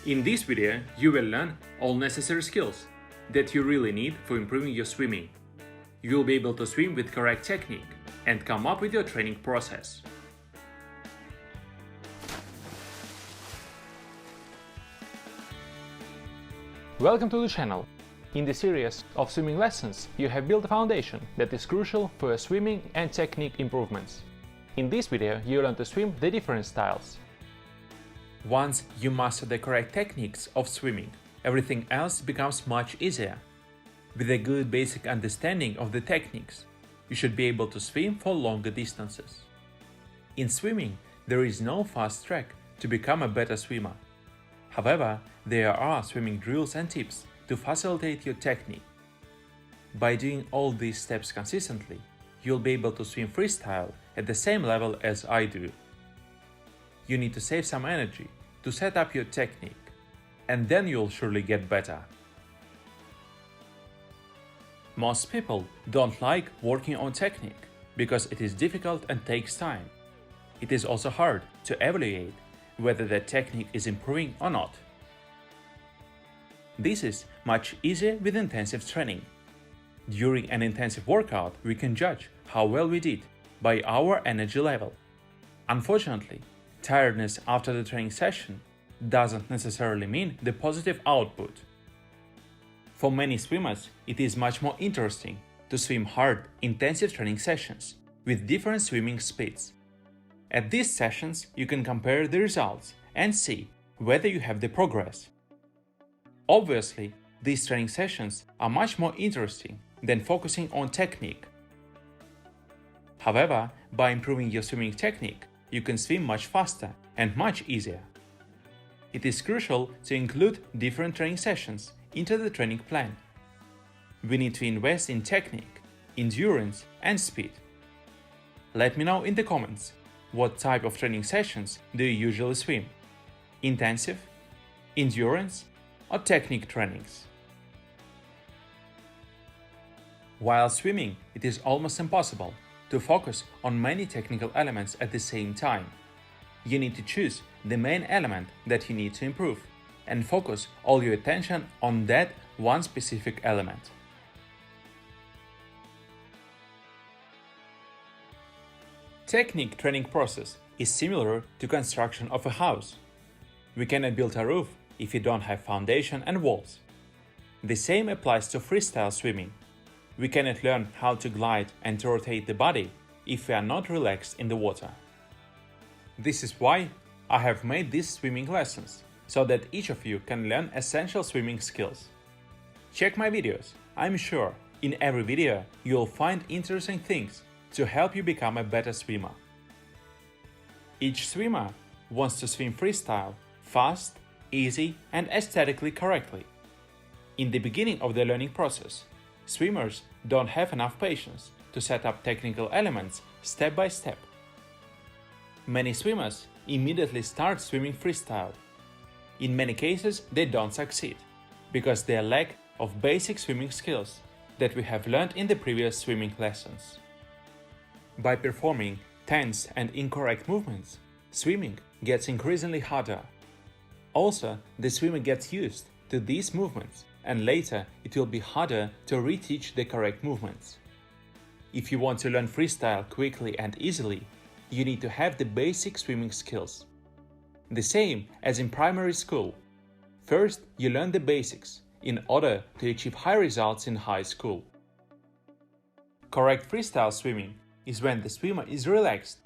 In this video, you will learn all necessary skills that you really need for improving your swimming. You will be able to swim with correct technique and come up with your training process. Welcome to the channel. In the series of swimming lessons, you have built a foundation that is crucial for your swimming and technique improvements. In this video, you learn to swim the different styles. Once you master the correct techniques of swimming, everything else becomes much easier. With a good basic understanding of the techniques, you should be able to swim for longer distances. In swimming, there is no fast track to become a better swimmer. However, there are swimming drills and tips to facilitate your technique. By doing all these steps consistently, you'll be able to swim freestyle at the same level as I do. You need to save some energy to set up your technique, and then you'll surely get better. Most people don't like working on technique because it is difficult and takes time. It is also hard to evaluate whether the technique is improving or not. This is much easier with intensive training. During an intensive workout, we can judge how well we did by our energy level. Unfortunately, tiredness after the training session doesn't necessarily mean the positive output. For many swimmers, it is much more interesting to swim hard, intensive training sessions with different swimming speeds. At these sessions, you can compare the results and see whether you have the progress. Obviously, these training sessions are much more interesting than focusing on technique. However, by improving your swimming technique, you can swim much faster and much easier. It is crucial to include different training sessions into the training plan. We need to invest in technique, endurance, and speed. Let me know in the comments what type of training sessions do you usually swim: intensive, endurance, or technique trainings. While swimming, it is almost impossible to focus on many technical elements at the same time. You need to choose the main element that you need to improve and focus all your attention on that one specific element. Technique training process is similar to construction of a house. We cannot build a roof if you don't have foundation and walls. The same applies to freestyle swimming. We cannot learn how to glide and to rotate the body if we are not relaxed in the water. This is why I have made these swimming lessons, so that each of you can learn essential swimming skills. Check my videos. I'm sure in every video you'll find interesting things to help you become a better swimmer. Each swimmer wants to swim freestyle, fast, easy, and aesthetically correctly. In the beginning of the learning process, swimmers don't have enough patience to set up technical elements step by step. Many swimmers immediately start swimming freestyle. In many cases, they don't succeed because they lack of basic swimming skills that we have learned in the previous swimming lessons. By performing tense and incorrect movements, swimming gets increasingly harder. Also, the swimmer gets used to these movements, and later it will be harder to reteach the correct movements. If you want to learn freestyle quickly and easily, you need to have the basic swimming skills. The same as in primary school. First, you learn the basics in order to achieve high results in high school. Correct freestyle swimming is when the swimmer is relaxed,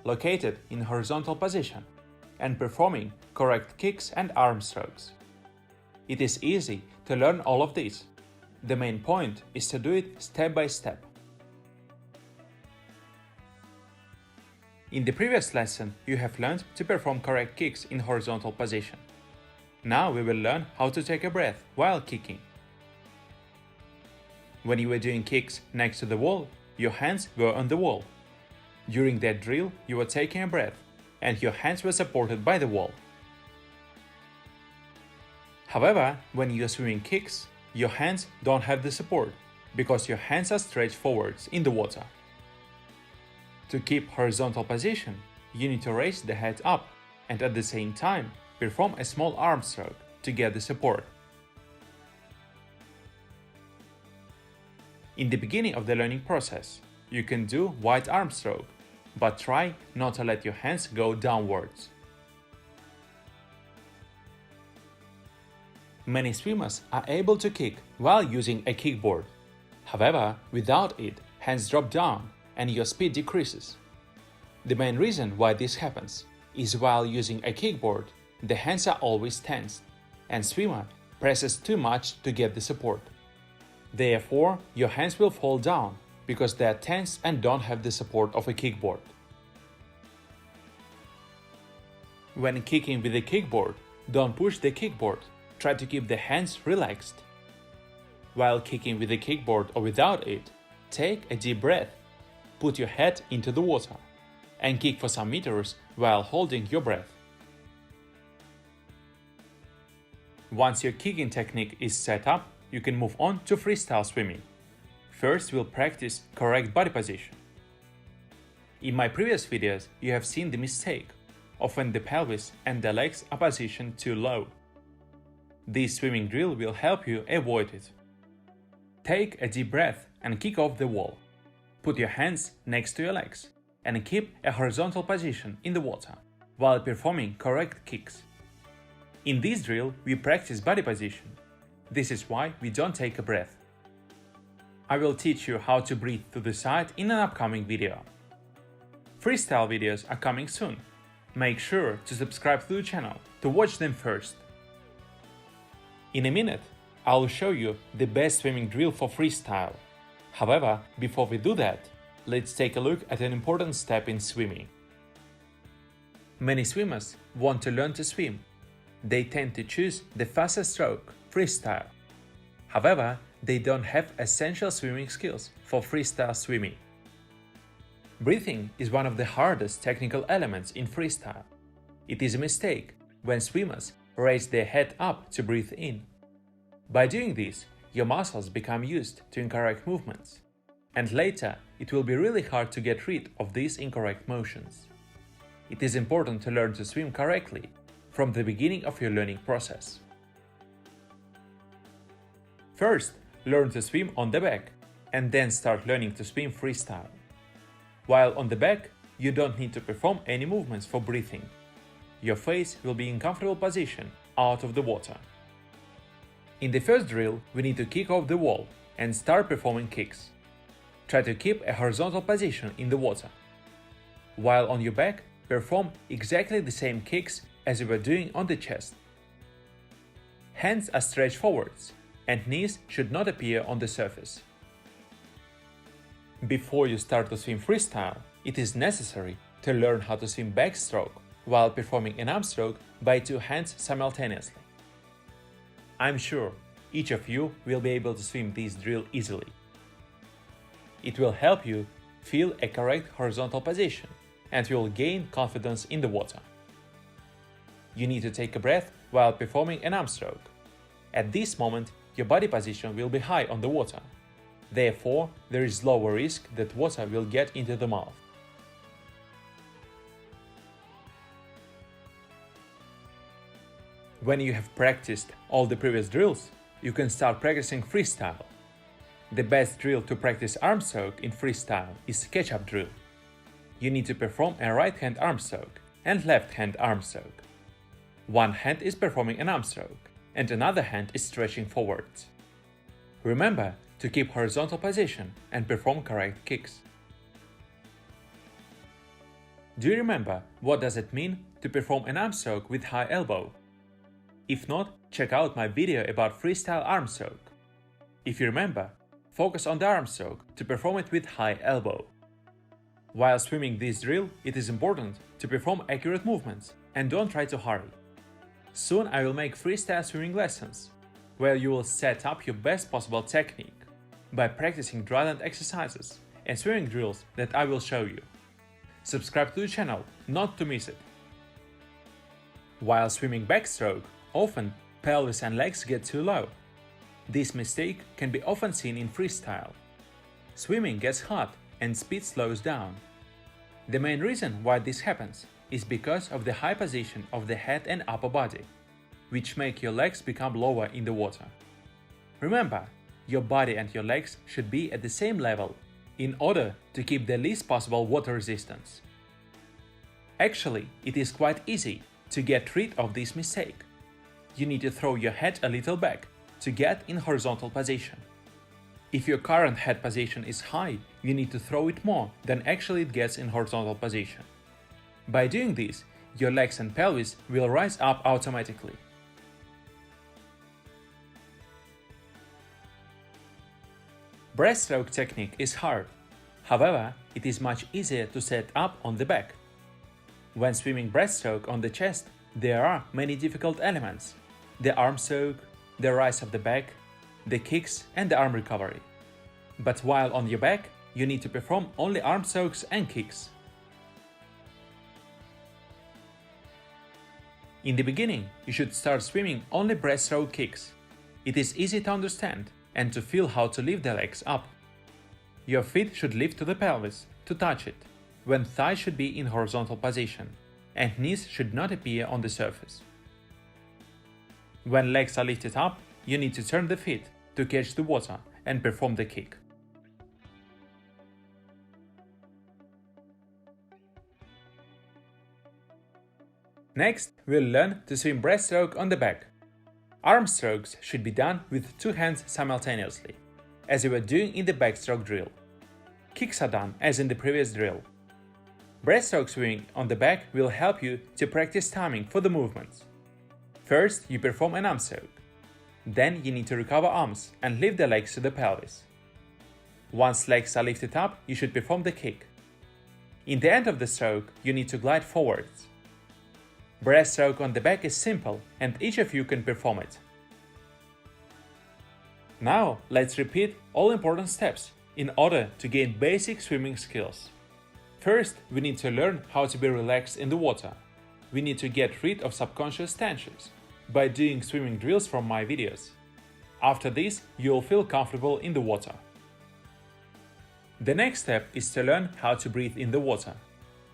located in horizontal position, and performing correct kicks and arm strokes. It is easy to learn all of these. The main point is to do it step by step. In the previous lesson, you have learned to perform correct kicks in horizontal position. Now we will learn how to take a breath while kicking. When you were doing kicks next to the wall, your hands were on the wall. During that drill, you were taking a breath, and your hands were supported by the wall. However, when you are swimming kicks, your hands don't have the support because your hands are stretched forwards in the water. To keep horizontal position, you need to raise the head up and at the same time perform a small arm stroke to get the support. In the beginning of the learning process, you can do wide arm stroke, but try not to let your hands go downwards. Many swimmers are able to kick while using a kickboard. However, without it, hands drop down and your speed decreases. The main reason why this happens is while using a kickboard, the hands are always tensed, and swimmer presses too much to get the support. Therefore, your hands will fall down because they are tense and don't have the support of a kickboard. When kicking with a kickboard, don't push the kickboard. Try to keep the hands relaxed. While kicking with a kickboard or without it, take a deep breath, put your head into the water, and kick for some meters while holding your breath. Once your kicking technique is set up, you can move on to freestyle swimming. First, we'll practice correct body position. In my previous videos, you have seen the mistake of when the pelvis and the legs are positioned too low. This swimming drill will help you avoid it. Take a deep breath and kick off the wall. Put your hands next to your legs and keep a horizontal position in the water while performing correct kicks. In this drill, we practice body position. This is why we don't take a breath. I will teach you how to breathe to the side in an upcoming video. Freestyle videos are coming soon. Make sure to subscribe to the channel to watch them first. In a minute, I'll show you the best swimming drill for freestyle. However, before we do that, let's take a look at an important step in swimming. Many swimmers want to learn to swim. They tend to choose the fastest stroke, freestyle. However, they don't have essential swimming skills for freestyle swimming. Breathing is one of the hardest technical elements in freestyle. It is a mistake when swimmers raise their head up to breathe in. By doing this, your muscles become used to incorrect movements, and later it will be really hard to get rid of these incorrect motions. It is important to learn to swim correctly from the beginning of your learning process. First, learn to swim on the back, and then start learning to swim freestyle. While on the back, you don't need to perform any movements for breathing. Your face will be in comfortable position out of the water. In the first drill, we need to kick off the wall and start performing kicks. Try to keep a horizontal position in the water. While on your back, perform exactly the same kicks as you were doing on the chest. Hands are stretched forwards, and knees should not appear on the surface. Before you start to swim freestyle, it is necessary to learn how to swim backstroke while performing an arm stroke by two hands simultaneously. I'm sure each of you will be able to swim this drill easily. It will help you feel a correct horizontal position and you will gain confidence in the water. You need to take a breath while performing an arm stroke. At this moment, your body position will be high on the water. Therefore, there is lower risk that water will get into the mouth. When you have practiced all the previous drills, you can start practicing freestyle. The best drill to practice arm stroke in freestyle is catch-up drill. You need to perform a right hand arm stroke and left hand arm stroke. One hand is performing an arm stroke and another hand is stretching forwards. Remember to keep horizontal position and perform correct kicks. Do you remember what does it mean to perform an arm stroke with high elbow? If not, check out my video about freestyle arm stroke. If you remember, focus on the arm stroke to perform it with high elbow. While swimming this drill, it is important to perform accurate movements and don't try to hurry. Soon I will make freestyle swimming lessons, where you will set up your best possible technique by practicing dryland exercises and swimming drills that I will show you. Subscribe to the channel not to miss it. While swimming backstroke, often pelvis and legs get too low. This mistake can be often seen in freestyle. Swimming gets hot and speed slows down. The main reason why this happens is because of the high position of the head and upper body, which make your legs become lower in the water. Remember, your body and your legs should be at the same level in order to keep the least possible water resistance. Actually, it is quite easy to get rid of this mistake. You need to throw your head a little back to get in horizontal position. If your current head position is high, you need to throw it more than actually it gets in horizontal position. By doing this, your legs and pelvis will rise up automatically. Breaststroke technique is hard. However, it is much easier to set up on the back. When swimming breaststroke on the chest, there are many difficult elements: the arm stroke, the rise of the back, the kicks and the arm recovery. But while on your back, you need to perform only arm strokes and kicks. In the beginning, you should start swimming only breaststroke kicks. It is easy to understand and to feel how to lift the legs up. Your feet should lift to the pelvis, to touch it, when thighs should be in horizontal position, and knees should not appear on the surface. When legs are lifted up, you need to turn the feet to catch the water and perform the kick. Next, we'll learn to swim breaststroke on the back. Arm strokes should be done with two hands simultaneously, as we were doing in the backstroke drill. Kicks are done as in the previous drill. Breaststroke swimming on the back will help you to practice timing for the movements. First, you perform an arm stroke. Then you need to recover arms and lift the legs to the pelvis. Once legs are lifted up, you should perform the kick. In the end of the stroke, you need to glide forwards. Breaststroke on the back is simple and each of you can perform it. Now, let's repeat all important steps in order to gain basic swimming skills. First, we need to learn how to be relaxed in the water. We need to get rid of subconscious tensions by doing swimming drills from my videos. After this, you will feel comfortable in the water. The next step is to learn how to breathe in the water.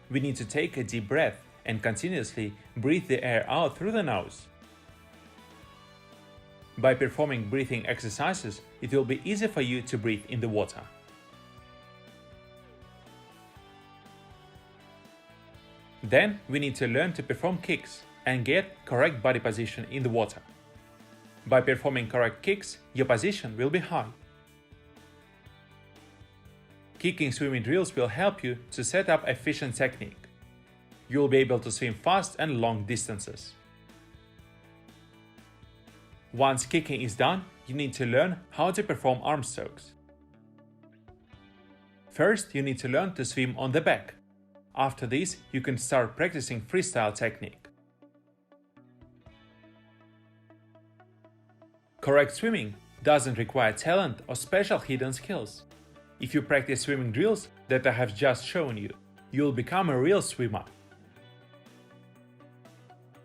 We need to take a deep breath and continuously breathe the air out through the nose. By performing breathing exercises, it will be easy for you to breathe in the water. Then we need to learn to perform kicks and get correct body position in the water. By performing correct kicks, your position will be high. Kicking swimming drills will help you to set up efficient technique. You will be able to swim fast and long distances. Once kicking is done, you need to learn how to perform arm strokes. First, you need to learn to swim on the back. After this, you can start practicing freestyle technique. Correct swimming doesn't require talent or special hidden skills. If you practice swimming drills that I have just shown you, you'll become a real swimmer.